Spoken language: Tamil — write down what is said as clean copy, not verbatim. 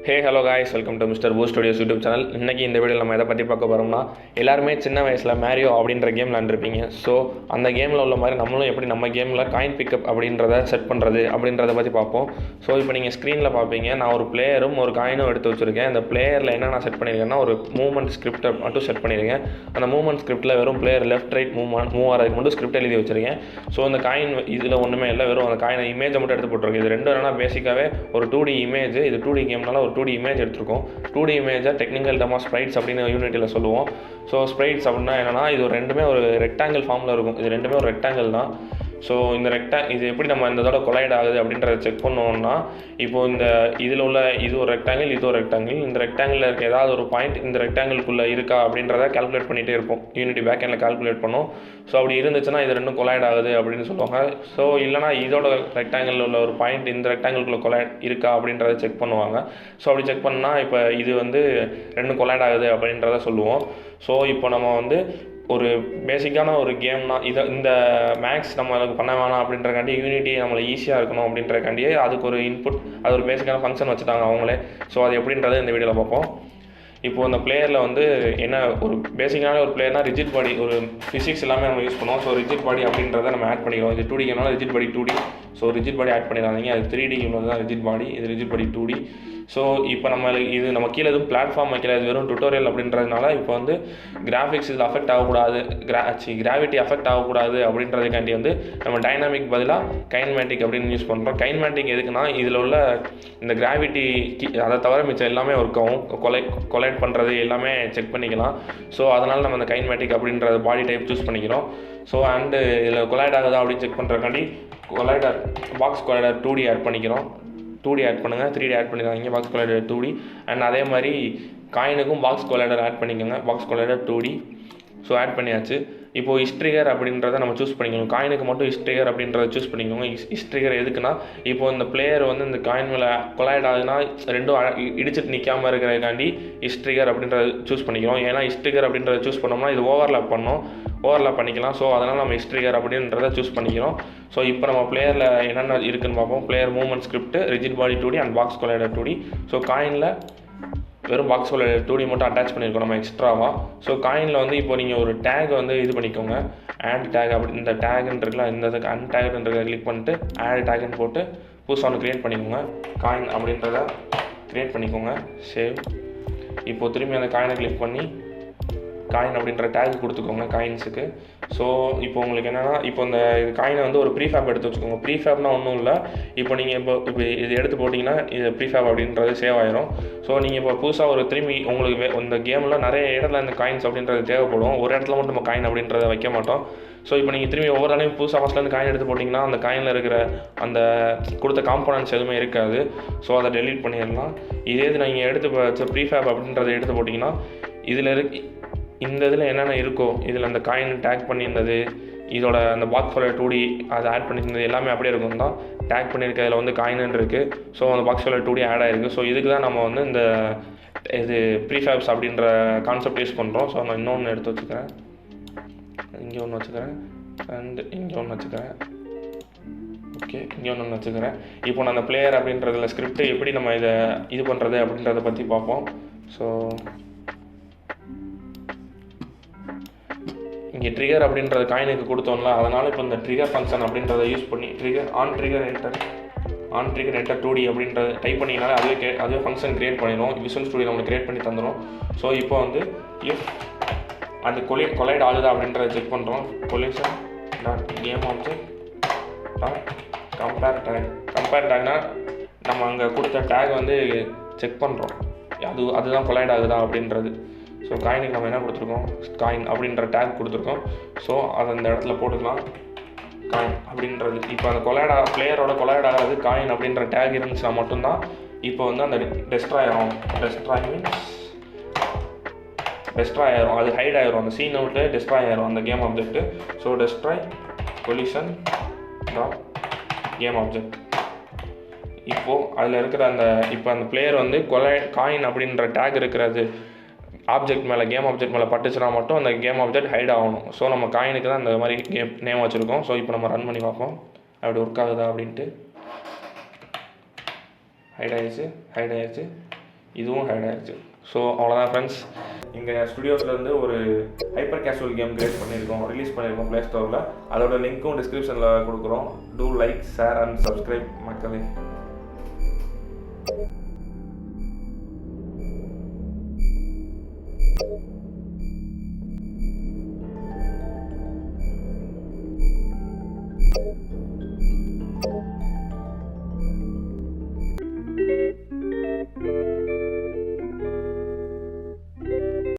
Hello guys, welcome to mister பூ ஸ்டுடியோஸ் யூடியூப் சேனல். இன்றைக்கி இந்த வீடியோவில் நம்ம எதை பற்றி பார்க்க போகிறோம்னா, எல்லாருமே சின்ன வயசில் மேரியோ அப்படின்ற கேம் விளாண்டுருப்பீங்க. ஸோ அந்த கேமில் உள்ள மாதிரி நம்மளும் எப்படி நம்ம கேமில் காயின் பிக்கப் அப்படின்றத செட் பண்ணுறது அப்படின்றத பற்றி பார்ப்போம். ஸோ இப்போ நீங்கள் ஸ்க்ரீனில் பார்ப்பீங்க, நான் ஒரு பிளேயரும் ஒரு காயினும் எடுத்து வச்சுருக்கேன். அந்த பிளேயரில் என்ன நான் செட் பண்ணியிருக்கேன்னா, ஒரு மூவ்மெண்ட் ஸ்கிரிப்டை மட்டும் செட் பண்ணியிருக்கேன். அந்த மூவ்மெண்ட் ஸ்கிரிப்டில் வெறும் பிளேயர் லெஃப்ட் ரைட் மூவ் ஆகிறதுக்கு மட்டும் ஸ்கிரிப்ட் எழுதி வச்சுருக்கேன். ஸோ அந்த காயின் இதில் ஒன்றுமே இல்லை, வெறும் அந்த காயின் இமேஜை மட்டும் எடுத்து போட்டிருக்கேன். இது ரெண்டும் என்னன்னா பேசிக்காகவே ஒரு 2D இமேஜ். இது 2D கேம்னால ஒரு 2D இமேஜ் எடுத்துருக்கோம். 2D இமேஜை டெக்னிக்கல் டெமோ ஸ்ப்ரைட்ஸ் அப்படின்னு யூனிட்டியில் சொல்லுவோம். ஸோ ஸ்ப்ரைட்ஸ் அப்படின்னா என்னென்னா, இது ரெண்டுமே ஒரு ரெக்டாங்கிள் ஃபார்மில் இருக்கும். இது ரெண்டுமே ஒரு ரெக்டாங்கிள் தான். ஸோ இந்த இது எப்படி நம்ம இந்த தடவை கொலைட் ஆகுது அப்படின்றத செக் பண்ணோம்னா, இப்போது இந்த இதில் உள்ள இது ஒரு ரெக்டாங்கிள், இது ஒரு ரெக்டாங்கிள். இந்த ரெக்டாங்கிளில் இருக்க ஏதாவது ஒரு பாயிண்ட் இந்த ரெக்டாங்கிள்குள்ளே இருக்கா அப்படின்றத கால்குலேட் பண்ணிகிட்டே இருப்போம். யூனிட்டி பேக்கெண்டில் கால்குலேட் பண்ணோம். ஸோ அப்படி இருந்துச்சுன்னா இது ரெண்டும் கொலைட் ஆகுது அப்படின்னு சொல்லுவாங்க. ஸோ இல்லைனா இதோட ரெக்டாங்கிளில் உள்ள ஒரு பாயிண்ட் இந்த ரெக்டாங்கிள்குள்ளே கொலைட் இருக்கா அப்படின்றத செக் பண்ணுவாங்க. ஸோ அப்படி செக் பண்ணால் இப்போ இது ரெண்டும் கொலைட் ஆகுது அப்படின்றத சொல்லுவோம். ஸோ இப்போ நம்ம ஒரு பேசிக்கான ஒரு கேம்னா இந்த மேக்ஸ் நம்மளுக்கு பண்ண வேணாம் அப்படின்றக்காண்டி யூனிட்டி நம்மளை ஈஸியாக இருக்கணும் அப்படின்றக்காண்டியே அதுக்கு ஒரு இன்புட், அது ஒரு பேசிக்கான ஃபங்க்ஷன் வச்சுட்டாங்க அவங்களே. ஸோ அது எப்படின்றது இந்த வீடியோவில் பார்ப்போம். இப்போது அந்த பிளேயரில் என்ன ஒரு பேசிக்கான ஒரு பிளேயர்னால் ரிஜிட் பாடி, ஒரு ஃபிசிக்ஸ் எல்லாமே நம்ம யூஸ் பண்ணுவோம். ஸோ ரிஜிட் பாடி அப்படின்றத நம்ம ஆட் பண்ணிக்கிறோம். இது 2D கேம்னால rigid body 2D. So rigid body add பண்ணிடாதீங்க, அது 3D கேமில் தான் ரிஜிட் பாடி, இது ரிஜிட் பாடி 2D. ஸோ இப்போ நம்ம கீழே எதுவும் பிளாட்ஃபார்ம் வைக்கல, இது வெறும் டுட்டோரியல் அப்படின்றதுனால இப்போ கிராஃபிக்ஸ் இதில் அஃபெக்ட் ஆகக்கூடாது, கிராவிட்டி அஃபெக்ட் ஆகக்கூடாது அப்படின்றதுக்காண்டி நம்ம டைனாமிக் பதிலாக கைன்மேட்டிக் அப்படின்னு யூஸ் பண்ணுறோம். கைன்மேட்டிக் எதுக்குன்னா, இதில் உள்ள இந்த கிராவிட்டி அதை தவிர மிச்சம் எல்லாமே ஒர்க் ஆகும். கொலைட் பண்ணுறது எல்லாமே செக் பண்ணிக்கலாம். ஸோ அதனால் நம்ம இந்த கைன்மேட்டிக் அப்படின்ற பாடி டைப் சூஸ் பண்ணிக்கிறோம். ஸோ அண்டு இதில் கொலைட் ஆகுதா அப்படின்னு செக் பண்ணுறதுக்காண்டி பாக்ஸ் கொலைடர் 2D ஆட் பண்ணிக்கிறோம். 2D ஆட் பண்ணுங்கள், 3D ஆட் பண்ணிடுறாங்க. Box collider 2D. அண்ட் அதே மாதிரி காயினுக்கும் பாக்ஸ் கொலைடர் ஆட் பண்ணிக்கோங்க, box collider 2D. So add பண்ணியாச்சு. இப்போது ஹிஸ்ட்ரிகர் அப்படின்றத நம்ம சூஸ் பண்ணிக்கணும். காயினுக்கு மட்டும் ஹிஸ்ட்ரிகர் அப்படின்றத சூஸ் பண்ணிக்கோங்க. ஹிஸ்ட்ரிகர் எதுக்குன்னா, இப்போது இந்த பிளேயர் இந்த காயின் மேலே கொலைட் ஆகுதுன்னா ரெண்டும் இடிச்சிட்டு நிற்காமல் இருக்கிறதுக்காண்டி ஹிஸ்ட்ரிகர் அப்படின்றத சூஸ் பண்ணிக்கிறோம். ஏன்னா ஹிஸ்ட்ரிகர் அப்படின்றத சூஸ் பண்ணோம்னா இது ஓவர்லாப் பண்ணிக்கலாம். ஸோ அதனால் நம்ம ஹிஸ்ட்ரிகர் அப்படின்றத சூஸ் பண்ணிக்கிறோம். ஸோ இப்போ நம்ம பிளேயரில் என்னென்ன இருக்குதுன்னு பார்ப்போம். Player movement script, rigid body 2D and box collider 2D. So காயினில் வெறும் பாக்ஸ் கொலைடர் 2D மட்டும் அட்டாச் பண்ணியிருக்கோம் நம்ம எக்ஸ்ட்ராவாக. ஸோ காயினில் இப்போ நீங்கள் ஒரு டேக் இது பண்ணிக்கோங்க, ஆட் டேக். அப்படி இந்த டேக்ன்னு இருக்குல்ல, இந்த அன்டேக்ன்றதை கிளிக் பண்ணிட்டு ஆட் டேக்னு போட்டு புதுசாக ஒன்று க்ரியேட் பண்ணிக்கோங்க. காயின் அப்படின்றத க்ரியேட் பண்ணிக்கோங்க, சேவ். இப்போது திரும்பி அந்த காயினை கிளிக் பண்ணி காயின் அப்படின்ற டேக் கொடுத்துக்கோங்க காயின்ஸுக்கு. ஸோ இப்போ உங்களுக்கு என்னென்னா, இப்போ இந்த காயினை ஒரு ப்ரீஃபேப் எடுத்து வச்சுக்கோங்க. ப்ரீஃபேப்னா ஒன்றும் இல்லை, இப்போ நீங்கள் இப்போ இது எடுத்து போட்டிங்கன்னா இது ப்ரீஃபேப் அப்படின்றது சேவ் ஆயிரும். ஸோ நீங்கள் இப்போ புதுசாக திரும்பி உங்களுக்கு இந்த கேமில் நிறைய இடத்துல இந்த காயின்ஸ் அப்படின்றது தேவைப்படும். ஒரு இடத்துல மட்டும் நம்ம காயின் அப்படின்றத வைக்க மாட்டோம். ஸோ இப்போ நீங்கள் திரும்பி ஒவ்வொரு நாளையும் புதுசாக ஃபஸ்ட்லேருந்து காயின் எடுத்து போட்டிங்கன்னா அந்த காயினில் இருக்கிற அந்த கொடுத்த காம்போனன்ட்ஸ் எதுவுமே இருக்காது. ஸோ அதை டெலீட் பண்ணிடலாம். இதே இது நீங்கள் எடுத்து வச்ச ப்ரீஃபேப் அப்படின்றத எடுத்து போட்டிங்கன்னா இந்த இதில் என்னென்ன இருக்கோ, இதில் அந்த காயின் டேக் பண்ணியிருந்தது, இதோட அந்த பாக்ஸ் கொலைடர் 2D அதை ஆட் பண்ணியிருந்தது எல்லாமே அப்படியே இருக்கும் தான். டேக் பண்ணியிருக்கிறதுல காயின்னு இருக்குது. ஸோ அந்த பாக்ஸ் கொலைடர் 2D ஆட் ஆகிருக்கு. ஸோ இதுக்கு தான் நம்ம இந்த ப்ரீஃபேப்ஸ் அப்படின்ற கான்செப்ட் யூஸ் பண்ணுறோம். ஸோ நான் இன்னொன்று எடுத்து வச்சுக்கிறேன், இங்கே ஒன்று வச்சுக்கிறேன், அண்ட் இங்கே ஒன்று வச்சுக்கிறேன். ஓகே, இங்கே ஒன்று வச்சுக்கிறேன். இப்போ நான் அந்த பிளேயர் அப்படின்றதில் ஸ்கிரிப்ட் எப்படி நம்ம இது பண்ணுறது அப்படின்றத பற்றி பார்ப்போம். ஸோ இங்கே ட்ரிகர் அப்படின்றது காயினுக்கு கொடுத்தோம்ல, அதனால் இப்போ இந்த ட்ரிகர் ஃபங்க்ஷன் அப்படின்றத யூஸ் பண்ணி ஆன் ட்ரிகர் என்டர் 2D அப்படின்றத டைப் பண்ணிங்கனாலே அதுவே ஃபங்க்ஷன் க்ரியேட் பண்ணிடும். விசுவல் ஸ்டுடியோ நம்மளுக்கு க்ரியேட் பண்ணி தந்துடும். ஸோ இப்போ இஃப் அந்த கொலைட் ஆகுதா அப்படின்றத செக் பண்ணுறோம். Collision dot game object dot compare டேக்னா நம்ம அங்கே கொடுத்த டேக் செக் பண்ணுறோம், அதுதான் கொலைட் ஆகுதா அப்படின்றது. ஸோ காயினுக்கு நம்ம என்ன கொடுத்துருக்கோம், காயின் அப்படின்ற டேக் கொடுத்துருக்கோம். ஸோ அதை அந்த இடத்துல போட்டுக்கலாம், காயின் அப்படின்றது. இப்போ அந்த பிளேயரோட கொலைட் ஆகிறது காயின் அப்படின்ற டேக் இருந்துச்சுன்னா மட்டும்தான் இப்போ அந்த டெஸ்ட்ராய் ஆகும். டெஸ்ட்ராய் ஆயிரும், அது ஹைட் ஆயிரும், அந்த சீன் அவுட்டு டெஸ்ட்ராய் ஆயிரும் அந்த game object. So destroy collision dot game object. இப்போது அதில் இருக்கிற இப்போ அந்த பிளேயர் காயின் அப்படின்ற டேக் இருக்கிறது ஆப்ஜெக்ட் மேலே, கேம் ஆப்ஜெக்ட் மேலே பட்டுச்சுன்னா மட்டும் அந்த கேம் ஆப்ஜெக்ட் ஹைட் ஆகணும். ஸோ நம்ம காயினுக்கு தான் இந்த மாதிரி கேம் நேம் வச்சுருக்கோம். ஸோ இப்போ நம்ம ரன் பண்ணி பார்ப்போம் அப்படி ஒர்க் ஆகுதா அப்படின்ட்டு. ஹைட் ஆயிடுச்சு. இதுவும் ஹைட் ஆகிடுச்சு. ஸோ அவ்வளோதான் ஃப்ரெண்ட்ஸ், எங்கள் ஸ்டுடியோஸ்லேருந்து ஒரு ஹைப்பர் கேஷுவல் கேம் ரிலீஸ் பண்ணியிருக்கோம் ப்ளே ஸ்டோரில். அதோட லிங்க்கும் டிஸ்கிரிப்ஷனில் கொடுக்குறோம். Do like, share and subscribe மக்களே.